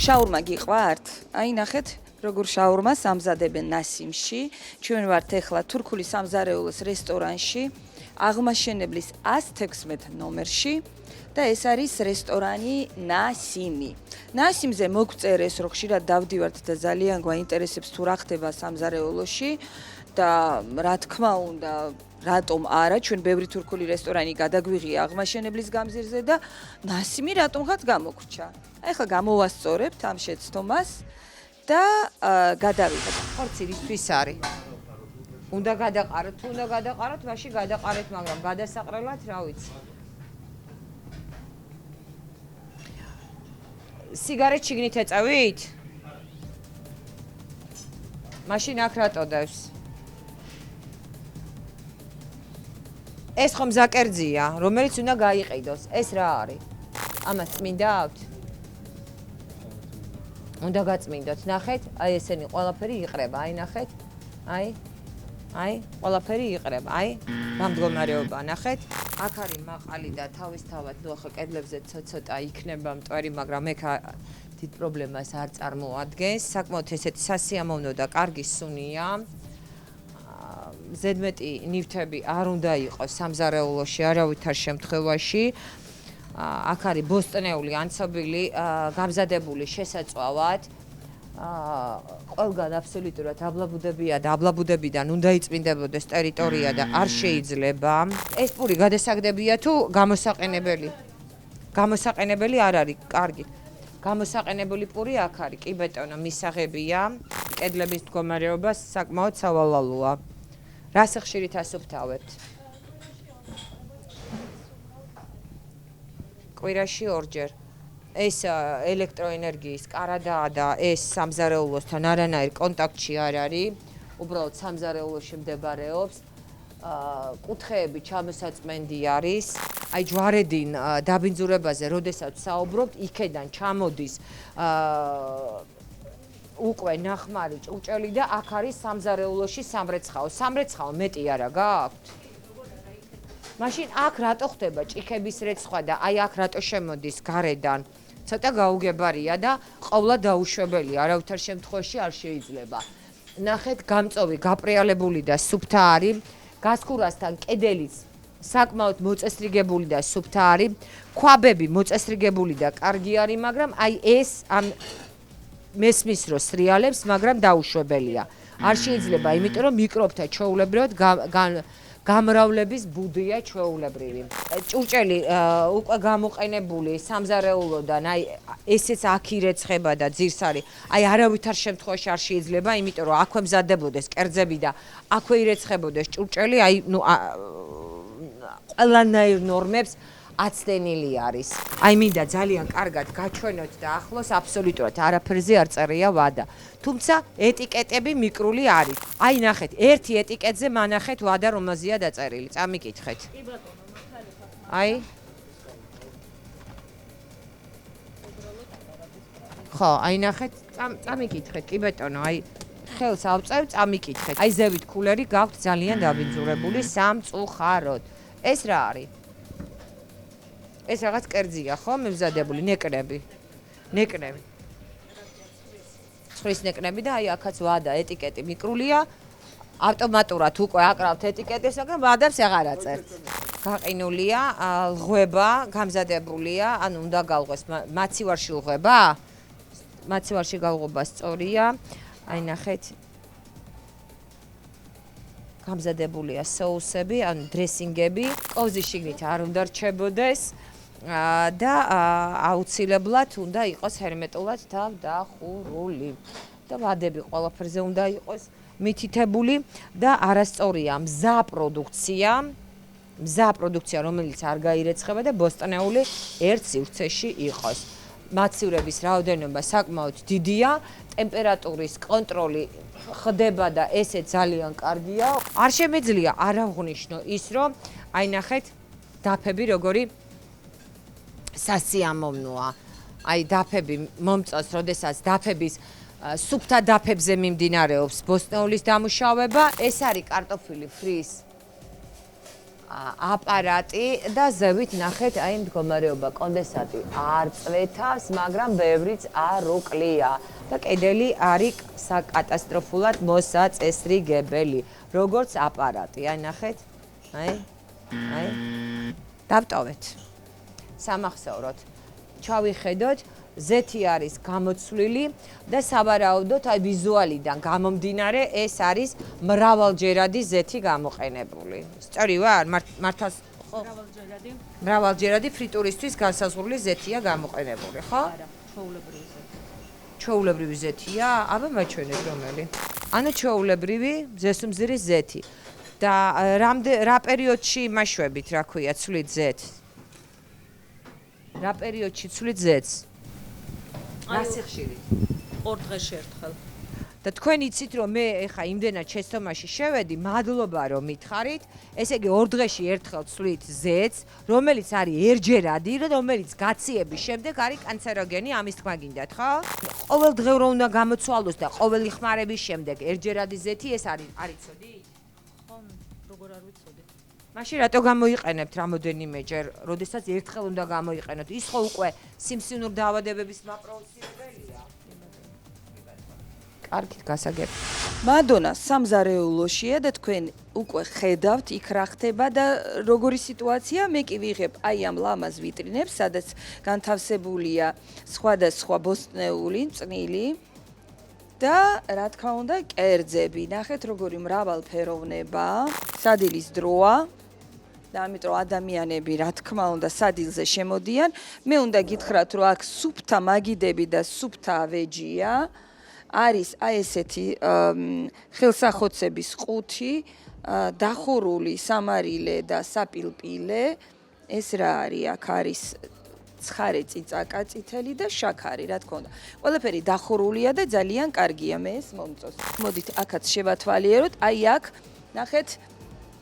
შაურმა გიყვართ? აი ნახეთ, როგორ შაურმას ამზადებენ ნასიმში. ჩვენ ვართ ახლა თურქული სამზარეულოს რესტორანში, აღმაშენებლის 116 ნომერში და ეს არის რესტორანი ნასიმი. ნასიმზე მოგწერეს, რომ ხშირად დავდივართ და ძალიან გვაინტერესებს თუ რა ხდება სამზარეულოში და რა თქმა უნდა რატომ არა, ჩვენ ბევრი თურქული რესტორანი გადაგვიღია აღმაშენებლის გამზირზე და ნასიმი რატომღაც გამოგვრჩა. ახლა გამოვასწორებთ ამ შეცდომას და გადავიღეთ. ხორცი რისთვის არის? უნდა გადაყაროთ, თუ უნდა გადაყაროთ, მაშინ გადაყარეთ, მაგრამ გადასაყრელად რა ვიცი. სიგარეტ შიგნით ეწევით? მაშინ აქ რატო დევს? ეს ხომ ზაკერძია, რომელიც უნდა გაიყიდოს. ეს რა არის? ამას წმინდავთ? უნდა გაწმინდოთ. ნახეთ, აი ესენი ყველაფერი იყრება. აი ნახეთ. აი, ყველაფერი იყრება. აი, გამდგომარეობა ნახეთ. აქ არის მაყალი და თავისთავად ნუ ახლა კედლებზე ცოტა იქნება მტვერი, მაგრამ ეგ დიდ პრობლემას არ წარმოადგენს. საკმაოდ ესეთი სასიამოვნო და კარგი სუნია. ზედმეტი ნივთები არ უნდა იყოს სამზარეულოში არავითარ შემთხვევაში. აქ არის ბოსტნეული ანცობილი გამზადებული შესაწვავად. ყველგან აბსოლუტურად აბლაბუდებია და აბლაბუდებიდან უნდა იწმინდებოდეს ტერიტორია და არ შეიძლება. ეს პური გადასაგდებია თუ გამოსაყენებელი? გამოსაყენებელი არ არის, კარგი. გამოსაყენებელი პური აქ არის, კი ბეტონო, მისაღებია. კედლების მდგომარეობა საკმაოდ სავალალოა. რას ხშირით ასუფთავებთ? კვირაში ორჯერ. ეს ელექტროენერგიის კარადაა და ეს სამზარეულოსთან არანაირ კონტაქტში არ არის. უბრალოდ სამზარეულოში მდებარეობს. კუთხეები ჩამოსაწმენდი არის. აი ჯვარედინ დაბინძურებაზე, როდესაც საუბრობთ, იქედან ჩამოდის უკვე ნახმარი ჭურჭელი და აქ არის სამზარეულოში სამრეცხაო. სამრეცხაო მეტი არა გააქვთ? მაშინ აქ რატო ხდება ჭიქების რეცხვა და აი აქ რატო შემოდის გარედან? ცოტა გაუგებარია და ყოვლა დაუშვებელია, არავითარ შემთხვევაში არ შეიძლება. ნახეთ, გამწოვი, გაპრიალებული და სუფთა არის. გასქურასთან კედელიც საკმაოდ მოწესრიგებული და სუფთა არის. ქვაბები მოწესრიგებული და კარგი არის, მაგრამ აი ეს ამ მესმის რო სრიალებს, მაგრამ დაუშვებელია. არ შეიძლება, იმიტომ რომ მიკრობთა ჩვეულებრივად გამრავლების ბუდია ჩვეულებრივი. ჭურჭელი უკვე გამოყენებული სამზარეულოდან, აი ესეც აქ ირეცხება და ძირს არის. აი არავითარ შემთხვევაში არ შეიძლება, იმიტომ რომ აქვე მზადდებოდეს კერძები და აქვე ირეცხებოდეს ჭურჭელი, აი ნუ ყველანაირ ნორმებს აცდენილი არის. აი მინდა ძალიან კარგად გაჩვენოთ და ახლოს აბსოლუტურად არაფერზე არ წერია ვადა. თუმცა ეტიკეტები მიკრული არის. აი ნახეთ, ერთი ეტიკეტზე მანახეთ ვადა რომელზეა დაწერილი. წამიკითხეთ. კი ბატონო, მართალია. აი. ხო, აი ნახეთ, წამიკითხეთ, კი ბატონო, აი ხელს ავწევ, წამიკითხეთ. აი ზევით კულერი გაქვთ ძალიან დაბინძურებული სამწუხაროდ. ეს რა არის? ეს რაღაც კერძია, ხო, მემზადებული ნეკნები. ნეკნები. ცხვრის ნეკნები და აი აქაც ვადა ეტიკეტი მიკრულია. ავტომატურად უკვე აკრავთ ეტიკეტებს, მაგრამ ვადებს აღარ აწერთ. გაყინულია, ლღვება გამზადებულია, ანუ უნდა galvos მაცივარში ლღვება? მაცივარში galvობა სწორია. აი ნახეთ. გამზადებულია соусები, ანუ დრესინგები. კოვზი შიგნით არ უნდა რჩებოდეს. და აუცილებლად უნდა იყოს ჰერმეტულად დავდახურული და ვადები ყველაფერზე უნდა იყოს მითითებული და არასწორია მზა პროდუქცია, რომელიც არ გაირეცხება და ბოსტნეული ერთ სივრცეში იყოს. მაცივრების რაოდენობა საკმაოდ დიდია, ტემპერატურის კონტროლი ხდება და ესე ძალიან კარგია. არ შემეძლია არ აღვნიშნო ის, რომ აი ნახეთ დაფები როგორი სასიამოვნოა. აი დაფები მომწონს, როდესაც დაფების სუფთა დაფებზე მიმდინარეობს ბოსტნეულის დამუშავება. ეს არის კარტოფილი ფრის. აპარატი და ზევით ნახეთ აი მდგომარეობა კონდენსატი არ წვეთავს, მაგრამ ბევრიც არ უკლია და კედელი არის საკატასტროფულად მოსაწესრიგებელი, როგორც აპარატი. აი ნახეთ. აი. დავტოვეთ. სამახსოვროდ. ჩავიხედოთ, ზეთი არის გამოცვლილი და სავარაუდოდ აი ვიზუალიდან გამომდინარე ეს არის მრავალჯერადი ზეთი გამოყენებული. სწორი ვარ? მართავს ხო? მრავალჯერადი ფრიტურისთვის განსაზღვრული ზეთია გამოყენებული, ხო? არა, ჩვეულებრივი ზეთი. ჩვეულებრივი ზეთია? აბა მაჩვენეთ რომელი. ანუ ჩვეულებრივი ზესუმზირის ზეთი. და რა პერიოდში იმაშვებით, რა ქვია, ცვლით ზეთს? რა პერიოდში ცვლით ზეთს? რა სიხშირით? 2 დღეში ერთხელ. და თქვენ იცით რომ მე ეხა იმდენად შეცდომაში შევედი, მადლობა რომ მითხარით. ესე იგი 2 დღეში ერთხელ ცვლით ზეთს, რომელიც არის ერთჯერადი, რომელიც გაციების შემდეგ არის კანცეროგენი, ამის თქმა გინდათ, ხო? ყოველ დღე რომ უნდა გამოცვალოს და ყოველი ხმარების შემდეგ ერთჯერადი ზეთი ეს არის იცოდი? ხო, როგორ არ ვიცოდი. მაშინ რატო გამოიყენებთ რამოდენიმეჯერ, როდესაც ერთხელ უნდა გამოიყენოთ? ის ხო უკვე სიმსივნურ დაავადებების მაპროუცირებელია. კარგით, გასაგებია. მადონა სამზარეულოშია და თქვენ უკვე ხედავთ იქ რა ხდება და როგორი სიტუაცია. მე კი ვიღებ აი ამ ლამაზ ვიტრინებს, სადაც განთავსებულია სხვადასხვა ბოსტნეული, წნილი და რა თქმა უნდა, კერძები. ნახეთ როგორი მრავალფეროვნება, სადილის დროა. და ამიტომ ადამიანები რა თქმა უნდა სადილზე შემოდიან. მე უნდა გითხრათ რომ აქ სუფთა მაგიდები და სუფთა ვეჯია. არის აი ესეთი ხელსახოცების ყუთი, დახურული სამარილე და საპილპილე. ეს რა არის? აქ არის ცხარე წიწაკა, წითელი და შაქარი, რა თქმა უნდა. ყველაფერი დახურულია და ძალიან კარგია, მე ეს მომწონს. მოდით აქაც შევათვალიეროთ, აი აქ ნახეთ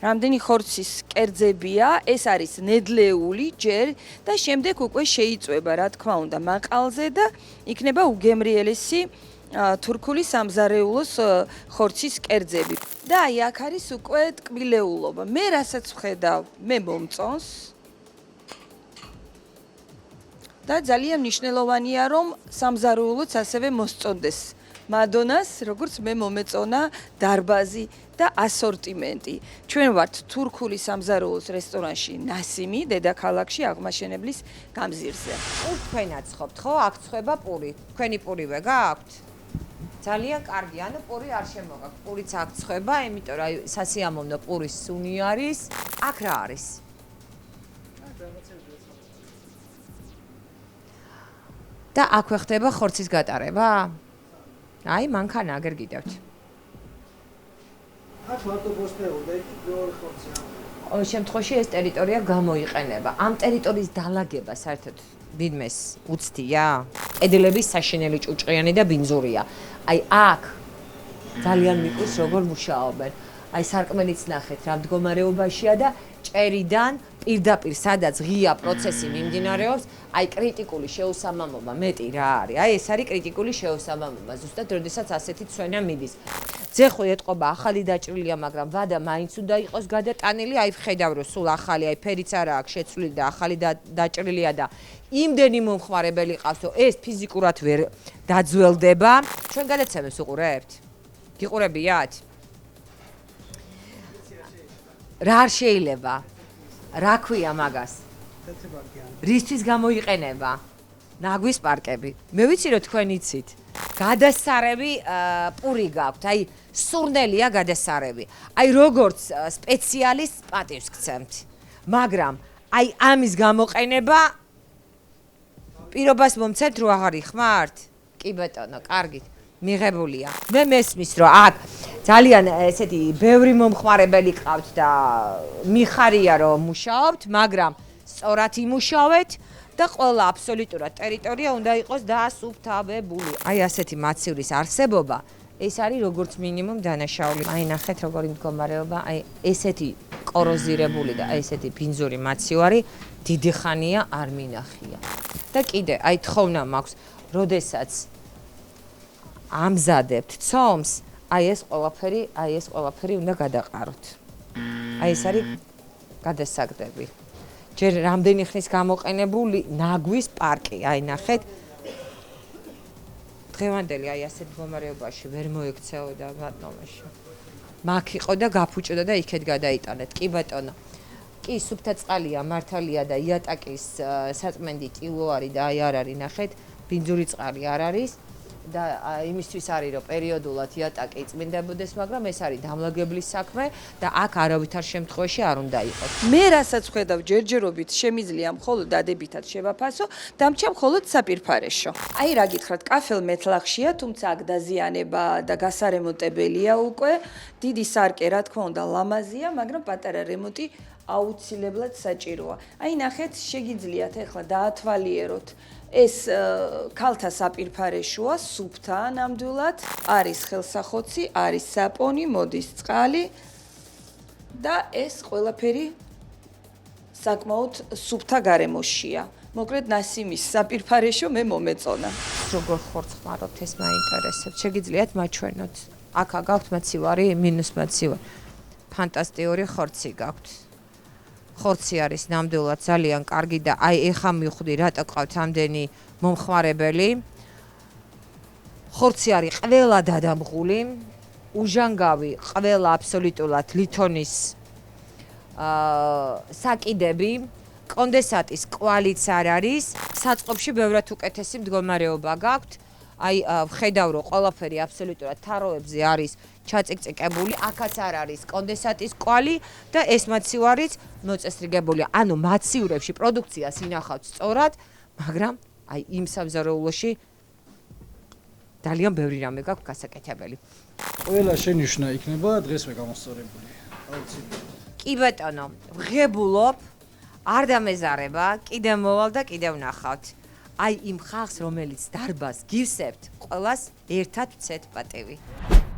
რამდენი ხორცის კერძებია, ეს არის ნედლეული ჯერ და შემდეგ უკვე შეიწვება, რა თქმა უნდა, მაყალზე და იქნება უგემრიელესი თურქული სამზარეულოს ხორცის კერძები. და აი აქ არის უკვე ტკბილეულობა. მე რასაც ვხედავ, მე მომწონს. და ძალიან მნიშვნელოვანია, რომ სამზარეულოც ასევე მოსწონდეს. მადონას, როგორც მე მომეწონა დარბაზი და ასორტიმენტი. ჩვენ ვართ თურქული სამზარეულოს რესტორანში ნასიმი, დედაქალაქში აღმაშენებლის გამზირზე. პური თქვენაც ხოვთ, ხო? აქ ცხება პური. თქვენი პურივე გაქვთ? ძალიან კარგი, ანუ პური არ შემოგაქვთ. პურიც აქ ცხება, იმიტომ რომ სასიამოვნო პურის სუნი არის. აქ რა არის? და აქვე ხდება ხორცის გატარება? აი, მანქანა აგერ გიდევთ. აქ მარტო ბოსტნეული და იქ მეორე ხორცია. ყოველ შემთხვევაში ეს ტერიტორია გამოიყენება. ამ ტერიტორიის დალაგება საერთოდ ვინმეს უცდია? კედლების საშინელი ჭუჭყიანი და ბინძურია. აი აქ ძალიან მიყვარს როგორ მუშაობენ. აი სარკმელიც ნახეთ რა მდგომარეობაშია და ჭერიდან პირდაპირ სადაც ღია პროცესი მიმდინარეობს, აი კრიტიკული შეუსამამობა მეტი რა არის. აი ეს არის კრიტიკული შეუსამამობა, ზუსტად როდესაც ასეთი ცვენა მიდის. ძეხვი ეტყობა ახალი დაჭრილია, მაგრამ ვადა მაინც უნდა იყოს გადატანილი. აი ვხედავ რომ სულ ახალი, აი ფერიც არა აქვს შეცვლილი და ახალი დაჭრილია და იმდენი მომხმარებელი ყავს, რომ ეს ფიზიკურად ვერ დაძველდება. ჩვენ გადაცემებს უყურებთ? გიყურებიათ? რა არ შეიძლება? რა ქვია მაგას? რისთვის გამოიყენება? ნაგვის პარკები. მე ვიცი რომ თქვენ იცით. გადასარევი პური გაქვთ, აი სურნელია გადასარევი. აი როგორც სპეციალისტ პატივს გცემთ. მაგრამ აი ამის გამოყენება პირობას მომცემთ რო აღარ იხმართ? კი ბატონო, კარგით. მიღებულია. მე მესმის რომ აქ ძალიან ესეთი ბევრი მომხმარებელი ყავთ და მიხარია რომ მუშაობთ, მაგრამ სწორად იმუშავეთ და ყველა აბსოლუტურად ტერიტორია უნდა იყოს დასუფთავებული. აი ასეთი მაცივრის არსებობა ეს არის როგორც მინიმუმ დანაშაული. აი ნახეთ როგორი მდგომარეობა, აი ესეთი კოროზირებული და აი ესეთი ბინძური მაცივარი დიდი ხანია არ მინახია. და კიდე აი თხოვნა მაქვს, როდესაც ამზადებთ ცომს, აი ეს ყველაფერი უნდა გადაყაროთ. აი ეს არის გადასაგდები. ჯერ რამდენი ხნის გამოყენებული ნაგვის პარკი, აი ნახეთ. დღევანდელი აი ასეთ მდგომარეობაში ვერ მოექცეოდა ბატონოში. მაგ იყო და გაფუჭდა და იქეთ გადაიტანეთ. კი ბატონო. კი, სუფთა წყალია, მართალია და იატაკის საწმენდი ტილო არის და აი არ არის, ნახეთ, ბინძური წყალი არ არის და იმისთვის არის, რომ პერიოდულად იატაკი წმინდებოდეს, მაგრამ ეს არის დამლაგებლის საქმე და აქ არავითარ შემთხვევაში არ უნდა იყოს. მე რასაც ხედავ ჯერჯერობით შემიძლია მხოლოდ დადებითად შევაფასო, დამჭა მხოლოდ საპირფარეშო. აი რა გითხრათ, კაფელ მეტლახშია, თუმცა აქ დაზიანება და გასარემონტებელია უკვე. დიდი სარკე, რა თქმა უნდა, ლამაზია, მაგრამ პატარა რემონტი აუცილებლად საჭიროა. აი ნახეთ, შეგიძლიათ ახლა დაათვალიეროთ ეს ქალთა საპირფარეშოა, სუფთაა ნამდვილად, არის ხელსახოცი, არის საპონი, მოდის წყალი და ეს ყველაფერი საკმაოდ სუფთა გარემოშია. მოკლედ ნასიმის საპირფარეშო მე მომეწონა. როგორ ხორცხმარობთ, ეს მაინტერესებს. შეგიძლიათ მაჩვენოთ. აქ გაქვთ მაცივარი, მინუს მაცივარი. ფანტასტიკური ხორცი გაქვთ. ხორცი არის ნამდვილად ძალიან კარგი და აი ეხა მივხვდი რატო ყავთ ამდენი მომხმარებელი. ხორცი არის ყველა დადამღული, უჟანგავი, ყველა აბსოლუტურად ლითონის საკიდები, კონდენსატის კვალიც არ არის, საწყობში ბევრად უკეთესი მდგომარეობა გაქვთ. აი ვხედავ რომ ყველაფერი აბსოლუტურად თაროებზე არის ჩაწიკწიკებული, აქაც არ არის კონდენსატის კვალი და ეს მაცივარიც მოწესრიგებულია. ანუ მაცივრებში პროდუქციას ინახავთ სწორად, მაგრამ აი იმ სამზარეულოში ძალიან ბევრი რამე გაქვთ გასაკეთებელი. ყველა შენიშვნა იქნება დღესვე გამოსწორებული. აუცილებლად. კი ბატონო, ვღებულობ, არ დამეზარება, კიდევ მოვალ და კიდევ ვნახავთ. აი იმ ხალხს, რომელიც დარბაზს გივსებთ, ყველას ერთად ვცეთ პატივი.